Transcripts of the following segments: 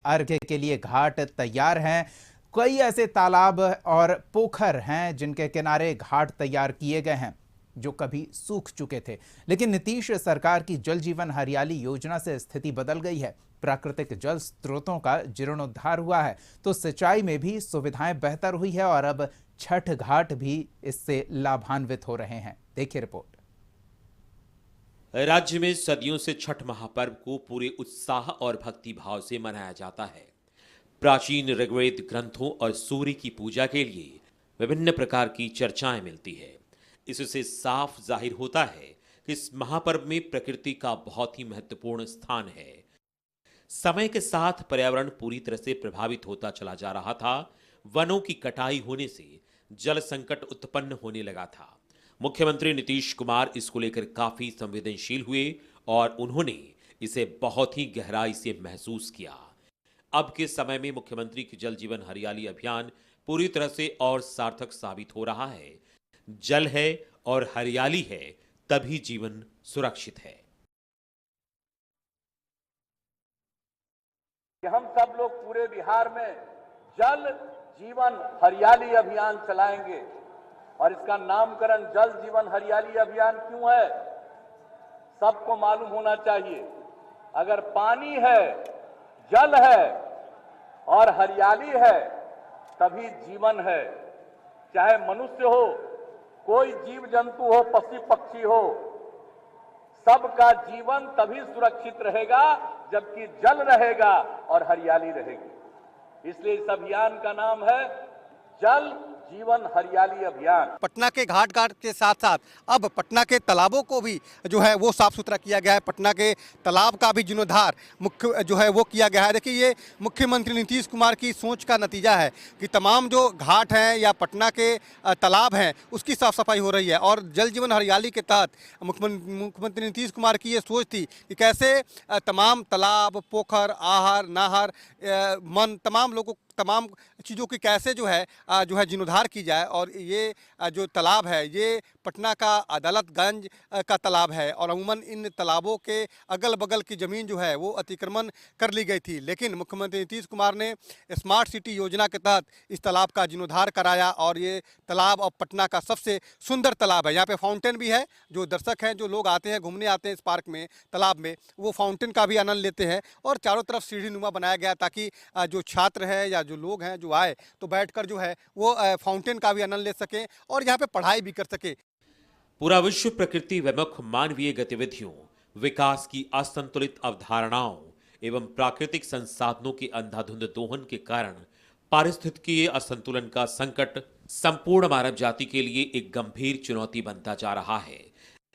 अर्घ्य के लिए घाट तैयार हैं। कई ऐसे तालाब और पोखर हैं जिनके किनारे घाट तैयार किए गए हैं जो कभी सूख चुके थे, लेकिन नीतीश सरकार की जल जीवन हरियाली योजना से स्थिति बदल गई है। प्राकृतिक जल स्रोतों का जीर्णोद्धार हुआ है तो सिंचाई में भी सुविधाएं बेहतर हुई है और अब छठ घाट भी इससे लाभान्वित हो रहे हैं। देखिए रिपोर्ट। राज्य में सदियों से छठ महापर्व को पूरे उत्साह और भक्ति भाव से मनाया जाता है। प्राचीन ऋग्वेद ग्रंथों और सूर्य की पूजा के लिए विभिन्न प्रकार की चर्चाएं मिलती है। इससे साफ जाहिर होता है कि इस महापर्व में प्रकृति का बहुत ही महत्वपूर्ण स्थान है। समय के साथ पर्यावरण पूरी तरह से प्रभावित होता चला जा रहा था। वनों की कटाई होने से जल संकट उत्पन्न होने लगा था। मुख्यमंत्री नीतीश कुमार इसको लेकर काफी संवेदनशील हुए और उन्होंने इसे बहुत ही गहराई से महसूस किया। अब के समय में मुख्यमंत्री की जल जीवन हरियाली अभियान पूरी तरह से और सार्थक साबित हो रहा है। जल है और हरियाली है तभी जीवन सुरक्षित है। हम सब लोग पूरे बिहार में जल जीवन हरियाली अभियान चलाएंगे और इसका नामकरण जल जीवन हरियाली अभियान क्यों है, सबको मालूम होना चाहिए। अगर पानी है, जल है और हरियाली है तभी जीवन है। चाहे मनुष्य हो, कोई जीव जंतु हो, पशु पक्षी हो, सबका जीवन तभी सुरक्षित रहेगा जबकि जल रहेगा और हरियाली रहेगी। इसलिए इस अभियान का नाम है जल जीवन हरियाली अभियान। पटना के घाट के साथ साथ अब पटना के तालाबों को भी जो है वो साफ सुथरा किया गया है। पटना के तालाब का भी जीर्णोद्धार मुख्य जो है वो किया गया है। देखिए, ये मुख्यमंत्री नीतीश कुमार की सोच का नतीजा है कि तमाम जो घाट हैं या पटना के तालाब हैं उसकी साफ सफाई हो रही है। और जल जीवन हरियाली के तहत मुख्यमंत्री नीतीश कुमार की ये सोच थी कि कैसे तमाम तालाब, पोखर, आहर, नाहर, मन, तमाम चीज़ों की कैसे जो है जीर्णोद्धार की जाए। और ये जो तालाब है ये पटना का अदालतगंज का तालाब है और अमूमन इन तालाबों के अगल बगल की ज़मीन जो है वो अतिक्रमण कर ली गई थी, लेकिन मुख्यमंत्री नीतीश कुमार ने स्मार्ट सिटी योजना के तहत इस तालाब का जीर्णोद्धार कराया और ये तालाब अब पटना का सबसे सुंदर तालाब है। यहाँ पे फाउंटेन भी है। जो दर्शक हैं, जो लोग आते हैं, घूमने आते हैं इस पार्क में, तालाब में, वो फाउंटेन का भी आनंद लेते हैं। और चारों तरफ सीढ़ी नुमा बनाया गया ताकि जो छात्र हैं या जो लोग हैं जो आए तो बैठकर जो है वो फाउंटेन का भी आनंद ले सकें और यहाँ पे पढ़ाई भी कर सके। पूरा विश्व प्रकृति विमुख मानवीय गतिविधियों, विकास की असंतुलित अवधारणाओं एवं प्राकृतिक संसाधनों के अंधाधुंध दोहन के कारण पारिस्थितिकीय असंतुलन का संकट संपूर्ण मानव जाति के लिए एक गंभीर चुनौती बनता जा रहा है।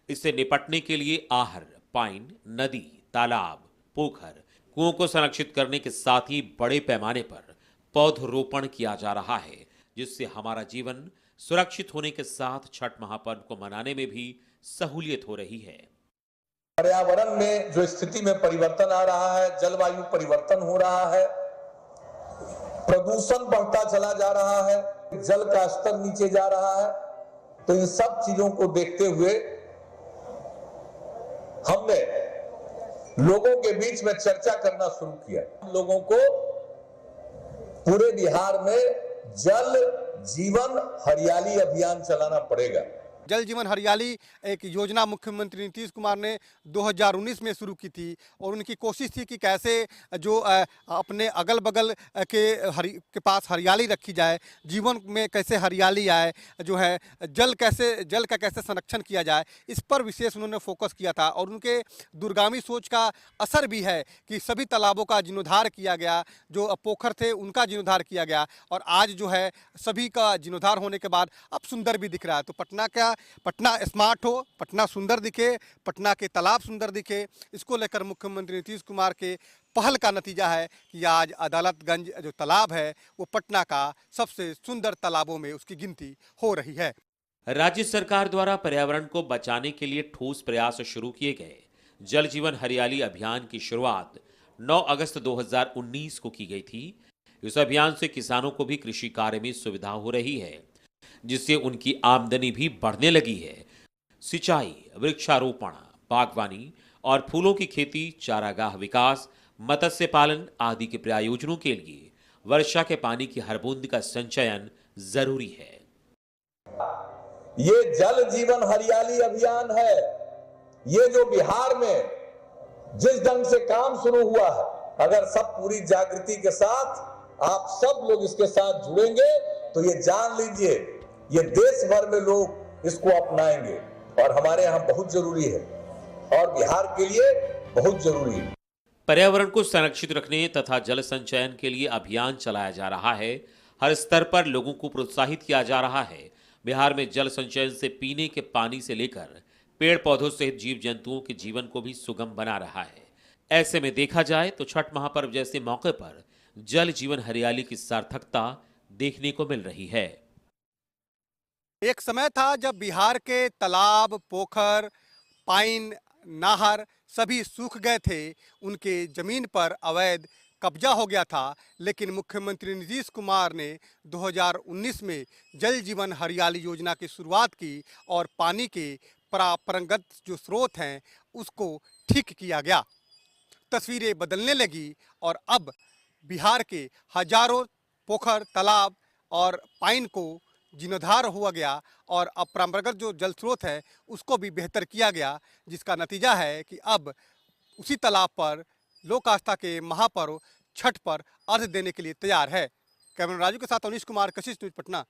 इससे निपटने के लिए आहर, पाइन, नदी, तालाब, पोखर, कुओं को संरक्षित करने के साथ ही बड़े पैमाने पर पौधरोपण किया जा रहा है, जिससे हमारा जीवन सुरक्षित होने के साथ छठ महापर्व को मनाने में भी सहूलियत हो रही है। पर्यावरण में जो स्थिति में परिवर्तन आ रहा है, जलवायु परिवर्तन हो रहा है, प्रदूषण बढ़ता चला जा रहा है, जल का स्तर नीचे जा रहा है, तो इन सब चीजों को देखते हुए हमने लोगों के बीच में चर्चा करना शुरू किया। हम लोगों को पूरे बिहार में जल जीवन हरियाली अभियान चलाना पड़ेगा। जल जीवन हरियाली एक योजना मुख्यमंत्री नीतीश कुमार ने 2019 में शुरू की थी और उनकी कोशिश थी कि कैसे जो अपने अगल बगल के पास हरियाली रखी जाए, जीवन में कैसे हरियाली आए, जो है जल का कैसे संरक्षण किया जाए, इस पर विशेष उन्होंने फोकस किया था। और उनके दूरगामी सोच का असर भी है कि सभी तालाबों का जीर्णोद्धार किया गया, जो पोखर थे उनका जीर्णोद्धार किया गया और आज जो है सभी का जीर्णोद्धार होने के बाद अब सुंदर भी दिख रहा है। तो पटना स्मार्ट हो, पटना सुंदर दिखे, पटना के तालाब सुंदर दिखे, इसको लेकर मुख्यमंत्री नीतीश कुमार के पहल का नतीजा है कि आज अदालतगंज जो तालाब है वो पटना का सबसे सुंदर तालाबों में उसकी गिनती हो रही है। राज्य सरकार द्वारा पर्यावरण को बचाने के लिए ठोस प्रयास शुरू किए गए जल जीवन हरियाली अभियान की शुरुआत 9 अगस्त 2019 को की गई थी। इस अभियान से किसानों को भी कृषि कार्य में सुविधा हो रही है, जिससे उनकी आमदनी भी बढ़ने लगी है। सिंचाई, वृक्षारोपण, बागवानी और फूलों की खेती, चारागाह विकास, मत्स्य पालन आदि के प्रायोजनों के लिए वर्षा के पानी की हर बूंद का संचयन जरूरी है। ये जल जीवन हरियाली अभियान है। ये जो बिहार में जिस ढंग से काम शुरू हुआ है, अगर सब पूरी जागृति के साथ आप सब लोग इसके साथ जुड़ेंगे तो ये जान लीजिए ये देश भर में लोग इसको अपनाएंगे और हमारे यहाँ बहुत जरूरी है और बिहार के लिए बहुत जरूरी है। पर्यावरण को संरक्षित रखने तथा जल संचयन के लिए अभियान चलाया जा रहा है। हर स्तर पर लोगों को प्रोत्साहित किया जा रहा है। बिहार में जल संचयन से पीने के पानी से लेकर पेड़ पौधों सहित जीव जंतुओं के जीवन को भी सुगम बना रहा है। ऐसे में देखा जाए तो छठ महापर्व जैसे मौके पर जल जीवन हरियाली की सार्थकता देखने को मिल रही है। एक समय था जब बिहार के तालाब, पोखर, पाइन, नाहर सभी सूख गए थे, उनके जमीन पर अवैध कब्जा हो गया था। लेकिन मुख्यमंत्री नीतीश कुमार ने 2019 में जल जीवन हरियाली योजना की शुरुआत की और पानी के परंपरागत जो स्रोत हैं उसको ठीक किया गया। तस्वीरें बदलने लगी और अब बिहार के हजारों पोखर, तालाब और पाइन को जीर्णोद्धार हुआ गया और अब परंपरागत जो जल स्रोत है उसको भी बेहतर किया गया, जिसका नतीजा है कि अब उसी तालाब पर लोक आस्था के महापर्व छठ पर अर्घ देने के लिए तैयार है। कैमरा राजू के साथ अनीश कुमार, कशिश न्यूज, पटना।